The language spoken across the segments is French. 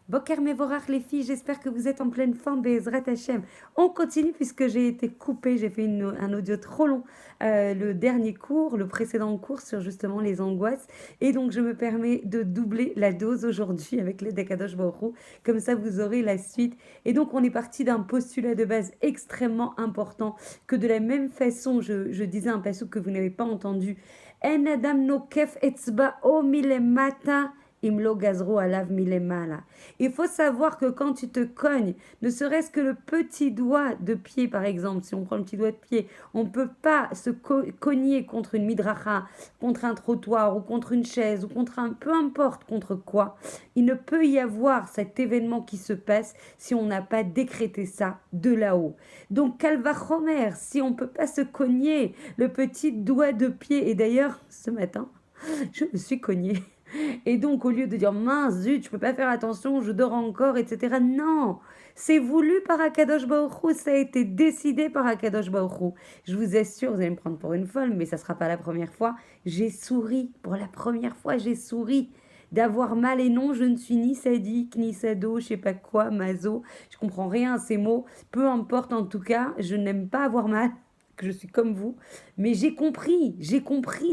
Boker Mevorach les filles, j'espère que vous êtes en pleine forme, Bezrat Hashem. On continue puisque j'ai été coupée, j'ai fait un audio trop long, le dernier cours, le précédent cours sur justement les angoisses. Et donc je me permets de doubler la dose aujourd'hui avec les d'Akadosh Baruch Hu. Comme ça vous aurez la suite. Et donc on est parti d'un postulat de base extrêmement important que de la même façon, je disais un passage que vous n'avez pas entendu. En adam no kef etzba o milemata. Imlo gazro alav milemala. Il faut savoir que quand tu te cognes, ne serait-ce que le petit doigt de pied, par exemple, si on prend le petit doigt de pied, on ne peut pas se cogner contre une midracha, contre un trottoir ou contre une chaise ou contre un... peu importe contre quoi. Il ne peut y avoir cet événement qui se passe si on n'a pas décrété ça de là-haut. Donc, Calvachomer, si on ne peut pas se cogner le petit doigt de pied, et d'ailleurs, ce matin, je me suis cognée. Et donc, au lieu de dire mince, zut, je peux pas faire attention, je dors encore, etc. Non, c'est voulu par Akadosh Baruch Hu, ça a été décidé par Akadosh Baruch Hu. Je vous assure, vous allez me prendre pour une folle, mais ça sera pas la première fois. J'ai souri, pour la première fois, j'ai souri d'avoir mal et non, je ne suis ni sadique, ni sado, je sais pas quoi, mazo, je comprends rien à ces mots. Peu importe en tout cas, je n'aime pas avoir mal, que je suis comme vous, mais j'ai compris,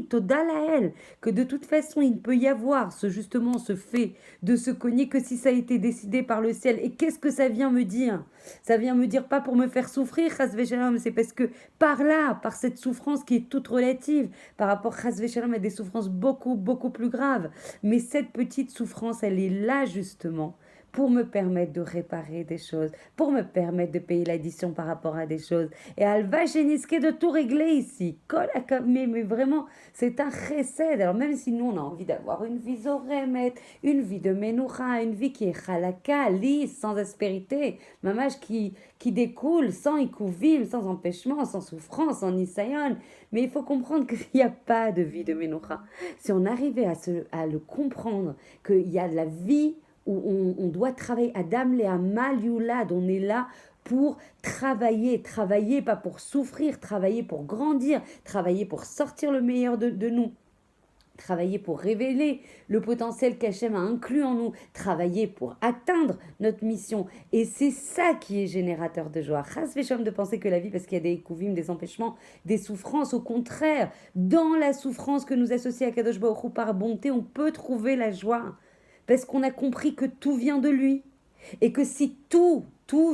Toda Laël, que de toute façon, il ne peut y avoir justement ce fait de se cogner que si ça a été décidé par le ciel. Et qu'est-ce que ça vient me dire? Ça vient me dire pas pour me faire souffrir, Chas Shalom, c'est parce que par là, par cette souffrance qui est toute relative, par rapport Chas Shalom à des souffrances beaucoup, beaucoup plus graves. Mais cette petite souffrance, elle est là justement pour me permettre de réparer des choses, pour me permettre de payer l'addition par rapport à des choses. Et elle va génisquer de tout régler ici. Mais vraiment, c'est un chesed. Alors même si nous, on a envie d'avoir une vie zoremet, une vie de menoucha, une vie qui est chalaka, lisse, sans aspérité, mamage qui découle sans ikouvim, sans empêchement, sans souffrance, sans nisayon. Mais il faut comprendre qu'il n'y a pas de vie de menoucha. Si on arrivait à le comprendre, qu'il y a de la vie où on doit travailler, Adam Léa Mal Yulad, on est là pour travailler, pas pour souffrir, travailler pour grandir, travailler pour sortir le meilleur de nous. Travailler pour révéler le potentiel qu'Hachem a inclus en nous, travailler pour atteindre notre mission. Et c'est ça qui est générateur de joie. Chas v'shalom de penser que la vie, parce qu'il y a des kouvim, des empêchements, des souffrances, au contraire, dans la souffrance que nous associe à Kadosh Baruch Hu par bonté, on peut trouver la joie. Parce qu'on a compris que tout vient de lui. Et que si tout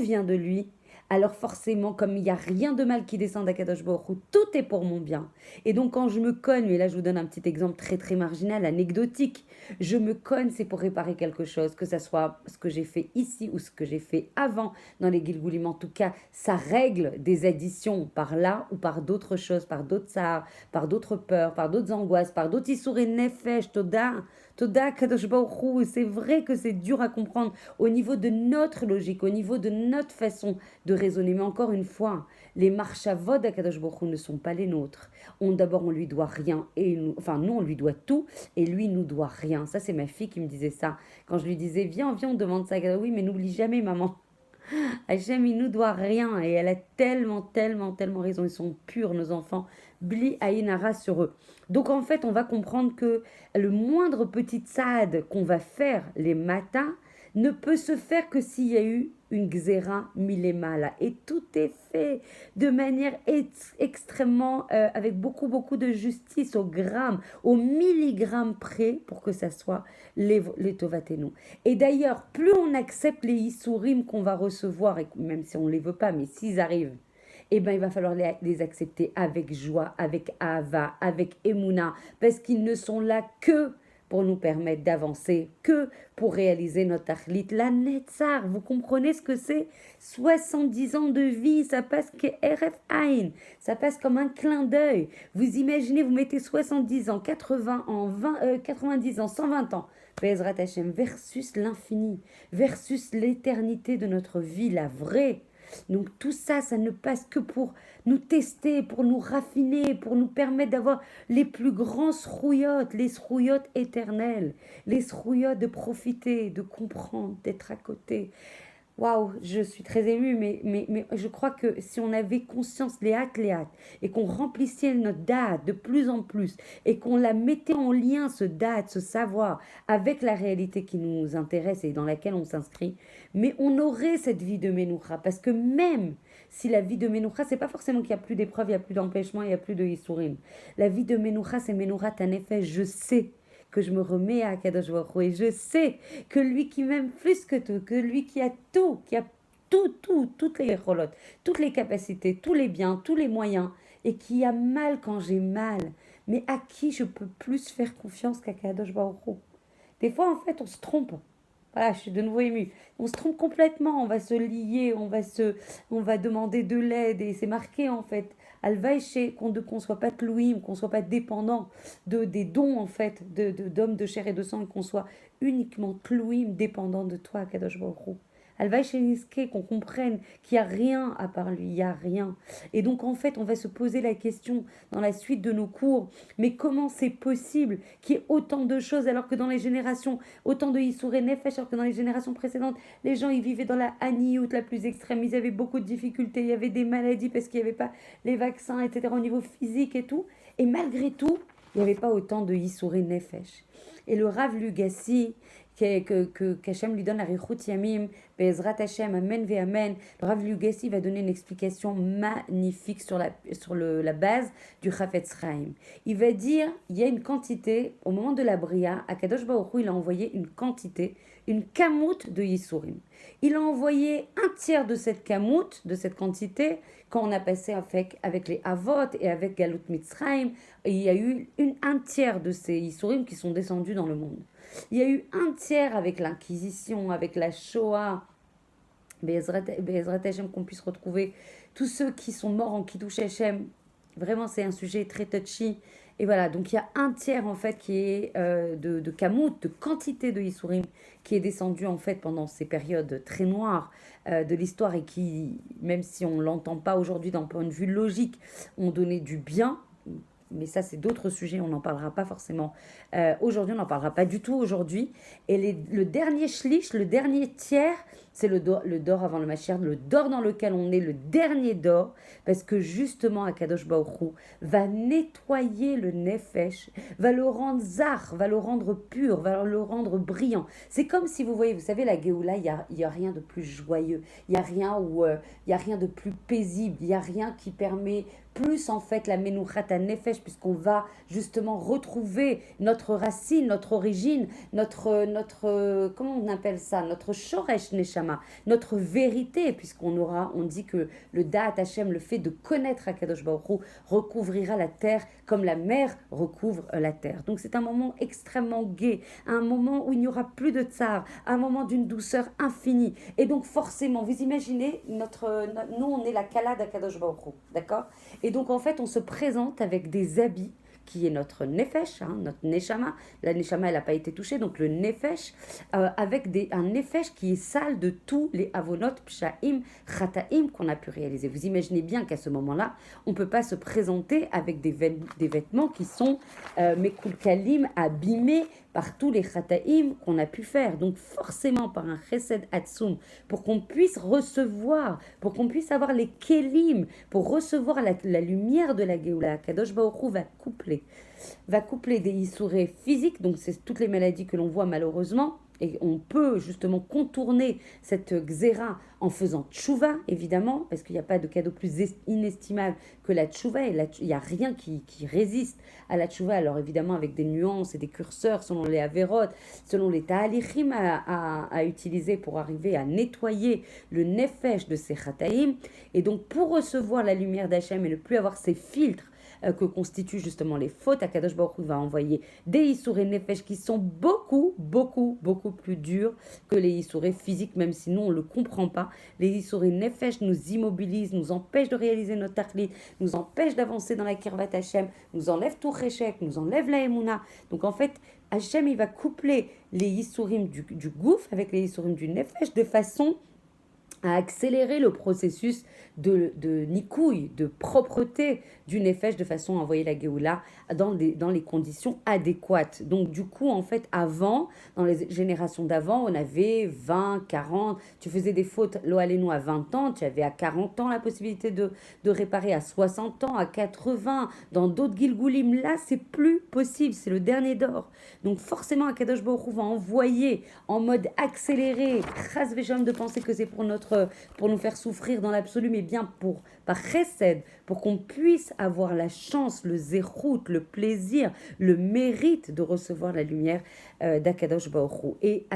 vient de lui, alors forcément, comme il n'y a rien de mal qui descend d'Akadosh Baruch Hu, tout est pour mon bien. Et donc quand je me cogne, et là je vous donne un petit exemple très très marginal, anecdotique, je me cogne, c'est pour réparer quelque chose, que ça soit ce que j'ai fait ici ou ce que j'ai fait avant dans les Gilgoulim. En tout cas, ça règle des additions par là ou par d'autres choses, par d'autres tsar, par d'autres peurs, par d'autres angoisses, par d'autres issouré nefesh, Toda Kadosh Baruch Hu. C'est vrai que c'est dur à comprendre au niveau de notre logique, au niveau de notre façon de raisonner. Mais encore une fois, les marchavod à Kadosh Baruch Hu ne sont pas les nôtres. D'abord, on lui doit rien. Nous, on lui doit tout. Et lui, nous doit rien. Ça, c'est ma fille qui me disait ça. Quand je lui disais, viens, on demande ça. Oui, mais n'oublie jamais, maman. Hachem, il nous doit rien. Et elle a tellement, tellement, tellement raison. Ils sont purs, nos enfants. Bli Aïnara sur eux. Donc en fait, on va comprendre que le moindre petit tzad qu'on va faire les matins ne peut se faire que s'il y a eu une xéra milémala. Et tout est fait de manière extrêmement, avec beaucoup, beaucoup de justice au gramme, au milligramme près pour que ça soit les tovatenu. Et d'ailleurs, plus on accepte les issourim qu'on va recevoir, et même si on ne les veut pas, mais s'ils arrivent, eh ben, il va falloir les accepter avec joie, avec ava, avec emuna, parce qu'ils ne sont là que pour nous permettre d'avancer, que pour réaliser notre tachlit. La Netzar, vous comprenez ce que c'est? 70 ans de vie, ça passe que RF Ain, ça passe comme un clin d'œil. Vous imaginez, vous mettez 70 ans, 80 ans, 90 ans, 120 ans, Bezrat Hashem, versus l'infini, versus l'éternité de notre vie, la vraie. Donc tout ça, ça ne passe que pour nous tester, pour nous raffiner, pour nous permettre d'avoir les plus grands srouillottes, les srouillottes éternelles, les srouillottes de profiter, de comprendre, d'être à côté. Waouh, je suis très émue, mais je crois que si on avait conscience, les hâtes, et qu'on remplissait notre date de plus en plus, et qu'on la mettait en lien, ce date, ce savoir, avec la réalité qui nous intéresse et dans laquelle on s'inscrit, mais on aurait cette vie de Menoucha. Parce que même si la vie de Menoucha, c'est pas forcément qu'il n'y a plus d'épreuves, il n'y a plus d'empêchements, il n'y a plus de Yissourim. La vie de Menoucha, c'est Menoucha Tanefesh. Je sais que je me remets à Kadosh Baruch Hu, et je sais que lui qui m'aime plus que tout, que lui qui a toutes les rolottes, toutes les capacités, tous les biens, tous les moyens, et qui a mal quand j'ai mal, mais à qui je peux plus faire confiance qu'à Kadosh Baruch Hu. Des fois, en fait, on se trompe. Voilà, je suis de nouveau émue. On se trompe complètement, on va se lier, on va demander de l'aide, et c'est marqué, en fait. Alvaïché, qu'on ne soit pas tlouim, qu'on ne soit pas dépendant des dons, en fait, d'hommes de chair et de sang, et qu'on soit uniquement tlouim, dépendant de toi, Kadosh Baruch Hu. Alvaïché Niske, qu'on comprenne qu'il n'y a rien à part lui, il n'y a rien. Et donc, en fait, on va se poser la question dans la suite de nos cours, mais comment c'est possible qu'il y ait autant de choses alors que dans les générations, autant de Issouré Nefesh, alors que dans les générations précédentes, les gens ils vivaient dans la Haniout la plus extrême, ils avaient beaucoup de difficultés, il y avait des maladies parce qu'il n'y avait pas les vaccins, etc. au niveau physique et tout. Et malgré tout, il n'y avait pas autant de Issouré Nefesh. Et le Rav Lugassi, qu'Hachem lui donne la Richut Yamim, Bezrat Hashem, Amen ve Amen. Le Rav Lugassi va donner une explication magnifique sur la base du Chafetz Chaim. Il va dire, il y a une quantité, au moment de la Bria, Akadosh Baruch Hu, il a envoyé une quantité, une kamout de Yisurim. Il a envoyé un tiers de cette kamout, de cette quantité, quand on a passé avec les Avot et avec Galut Mitzrayim. Il y a eu un tiers de ces Yisurim qui sont descendus dans le monde. Il y a eu un tiers avec l'Inquisition, avec la Shoah, Be'ezrat Hashem, qu'on puisse retrouver tous ceux qui sont morts en Kiddush Hashem. Vraiment, c'est un sujet très touchy. Et voilà, donc il y a un tiers en fait qui est de Kamout, de quantité de Yisurim, qui est descendu en fait pendant ces périodes très noires de l'histoire et qui, même si on ne l'entend pas aujourd'hui d'un point de vue logique, ont donné du bien. Mais ça, c'est d'autres sujets, on n'en parlera pas forcément aujourd'hui, on n'en parlera pas du tout aujourd'hui. Et le dernier shlish, le dernier tiers, c'est le dor avant le Mashiach, le dor dans lequel on est, le dernier dor, parce que justement, Akadosh Baruch Hu va nettoyer le nefesh, va le rendre zar, va le rendre pur, va le rendre brillant. C'est comme si vous voyez, vous savez, la Géoula, il y a rien de plus joyeux, il y a rien de plus paisible, il y a rien qui permet plus en fait la Menouchat Nefesh, puisqu'on va justement retrouver notre racine, notre origine, comment on appelle ça, notre Shoresh Neshama, notre vérité, on dit que le Da'at Hashem, le fait de connaître Akadosh Baruch Hu, recouvrira la terre comme la mer recouvre la terre. Donc c'est un moment extrêmement gai, un moment où il n'y aura plus de tsar, un moment d'une douceur infinie. Et donc forcément, vous imaginez, nous on est la Kala d'Akadosh Baruch Hu, d'accord? Et donc, en fait, on se présente avec des habits qui est notre nefesh, notre neshama. La neshama, elle n'a pas été touchée, donc le nefesh, avec un nefesh qui est sale de tous les avonot, pshaim, chataim qu'on a pu réaliser. Vous imaginez bien qu'à ce moment-là, on ne peut pas se présenter avec des vêtements qui sont mekulkalim, abîmés par tous les chataim qu'on a pu faire. Donc forcément, par un chesed atzum, pour qu'on puisse recevoir, pour qu'on puisse avoir les kelim, pour recevoir la lumière de la Géoula, Kadosh Baruch Hu va coupler des issourés physiques, donc c'est toutes les maladies que l'on voit malheureusement, et on peut justement contourner cette xéra en faisant tchouva, évidemment, parce qu'il n'y a pas de cadeau plus inestimable que la tchouva, et il n'y a rien qui résiste à la tchouva, alors évidemment avec des nuances et des curseurs selon les avérotes, selon les ta'alichim à utiliser pour arriver à nettoyer le nefesh de ces chataïm, et donc pour recevoir la lumière d'Hachem et ne plus avoir ces filtres que constituent justement les fautes, Akadosh Baruch Hu va envoyer des Issouré Nefesh qui sont beaucoup plus durs que les Issouré physiques, même si nous on ne le comprend pas. Les Issouré Nefesh nous immobilisent, nous empêchent de réaliser notre tachlit, nous empêchent d'avancer dans la Kirvat Hashem, nous enlèvent tout Réchek, nous enlèvent la Emouna. Donc en fait, Hashem il va coupler les Issourim du gouffre avec les Issourim du Nefesh de façon à accélérer le processus de nikouï, de propreté du nefesh de façon à envoyer la Géoula dans les conditions adéquates. Donc du coup, en fait, avant, dans les générations d'avant, on avait 20, 40, tu faisais des fautes, lo nous à 20 ans, tu avais à 40 ans la possibilité de réparer, à 60 ans, à 80, dans d'autres Gilgoulim, là, c'est plus possible, c'est le dernier d'or. Donc forcément, Akadosh Baruch Hu va envoyer en mode accéléré, chas v'shalom de penser que c'est pour nous faire souffrir dans l'absolu, mais bien par chesed, pour qu'on puisse avoir la chance, le zérout, le plaisir, le mérite de recevoir la lumière d'Akadosh Baruch Hu. Et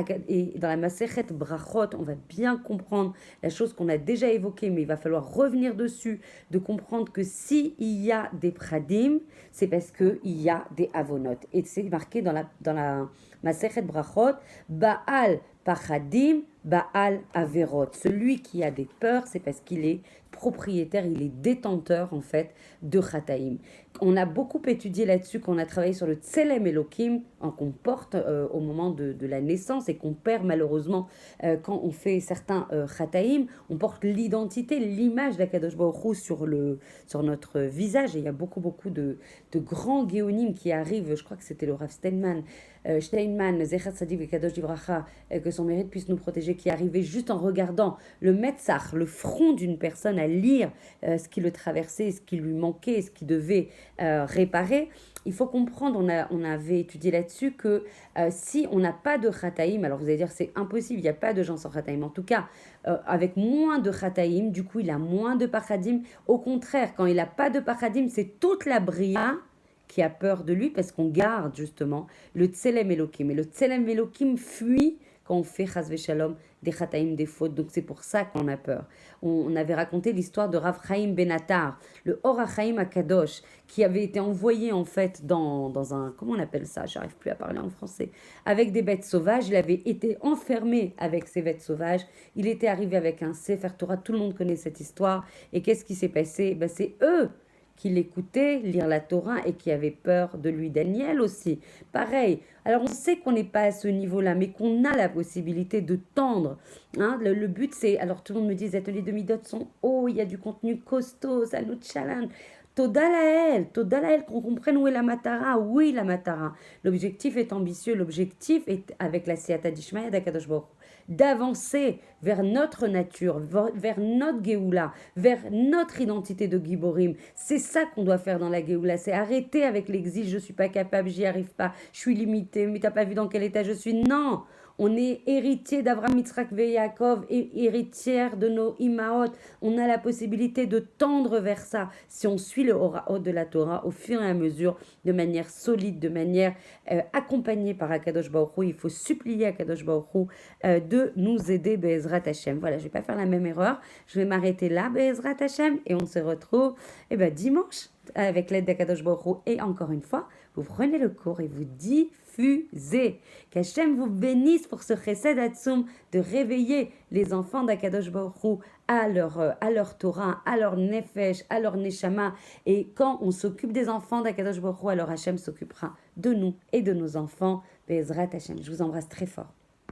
dans la Masechet Brachot, on va bien comprendre la chose qu'on a déjà évoquée, mais il va falloir revenir dessus, de comprendre que s'il y a des pradim, c'est parce qu'il y a des avonot. Et c'est marqué dans la Masechet Brachot, Baal Pachadim, Baal Averot. Celui qui a des peurs, c'est parce qu'il est propriétaire, il est détenteur en fait de Chataim. On a beaucoup étudié là-dessus, qu'on a travaillé sur le Tselem Elohim, qu'on porte au moment de la naissance et qu'on perd malheureusement quand on fait certains Chataim. On porte l'identité, l'image d'Akadosh Baruch Hu sur notre visage. Et il y a beaucoup de grands géonim qui arrivent. Je crois que c'était le Rav Steinman, Zecher Tzadik Vekadosh Livracha, que son mérite puisse nous protéger, qui arrivait juste en regardant le Metzach, le front d'une personne, à lire ce qui le traversait, ce qui lui manquait, ce qui devait réparer. Il faut comprendre, on avait étudié là-dessus que si on n'a pas de Chataim, alors vous allez dire c'est impossible, il n'y a pas de gens sans Chataim. En tout cas, avec moins de Chataim, du coup il a moins de Pachadim. Au contraire, quand il n'a pas de Pachadim, c'est toute la Bria qui a peur de lui parce qu'on garde justement le Tselem Elohim. Et le Tselem Elohim fuit quand on fait Chas Veshalom des Chataim, des fautes. Donc c'est pour ça qu'on a peur. On avait raconté l'histoire de Rav Chaim Benatar, le Or HaChaim HaKadosh, qui avait été envoyé en fait dans un, comment on appelle ça, j'arrive plus à parler en français, avec des bêtes sauvages. Il avait été enfermé avec ces bêtes sauvages. Il était arrivé avec un Sefer Torah, tout le monde connaît cette histoire. Et qu'est-ce qui s'est passé? C'est eux qui l'écoutaient lire la Torah et qui avaient peur de lui. Daniel aussi, pareil. Alors on sait qu'on n'est pas à ce niveau-là, mais qu'on a la possibilité de tendre. Hein. Le but c'est, alors tout le monde me dit, les ateliers de Midot sont hauts, il y a du contenu costaud, ça nous challenge. Toda Laël, qu'on comprenne où est la Matara, oui la Matara. L'objectif est ambitieux, l'objectif est avec la Siyata d'Ishmael d'Akadosh Baruch Hu, d'avancer vers notre nature, vers notre Géoula, vers notre identité de Giborim. C'est ça qu'on doit faire dans la Géoula, c'est arrêter avec l'exil, je suis pas capable, j'y arrive pas, je suis limité, mais t'as pas vu dans quel état je suis. Non, on est héritier d'Abraham, Yitzhak et Yaakov, et héritière de nos Imaot. On a la possibilité de tendre vers ça si on suit le Horaot de la Torah au fur et à mesure, de manière solide, de manière accompagnée par Akadosh Baruch Hu. Il faut supplier Akadosh Baruch Hu de nous aider, Be'ezrat Hashem. Voilà, je vais pas faire la même erreur. Je vais m'arrêter là, Be'ezrat Hashem, et on se retrouve dimanche avec l'aide d'Akadosh Baruch Hu. Et encore une fois, vous prenez le cours et vous diffusez. Qu'Hachem vous bénisse pour ce chesed atzum de réveiller les enfants d'Akadosh Baruch Hu à leur Torah, à leur nefesh, à leur neshama. Et quand on s'occupe des enfants d'Akadosh Baruch Hu, alors Hachem s'occupera de nous et de nos enfants. Be'ezrat Hashem. Je vous embrasse très fort.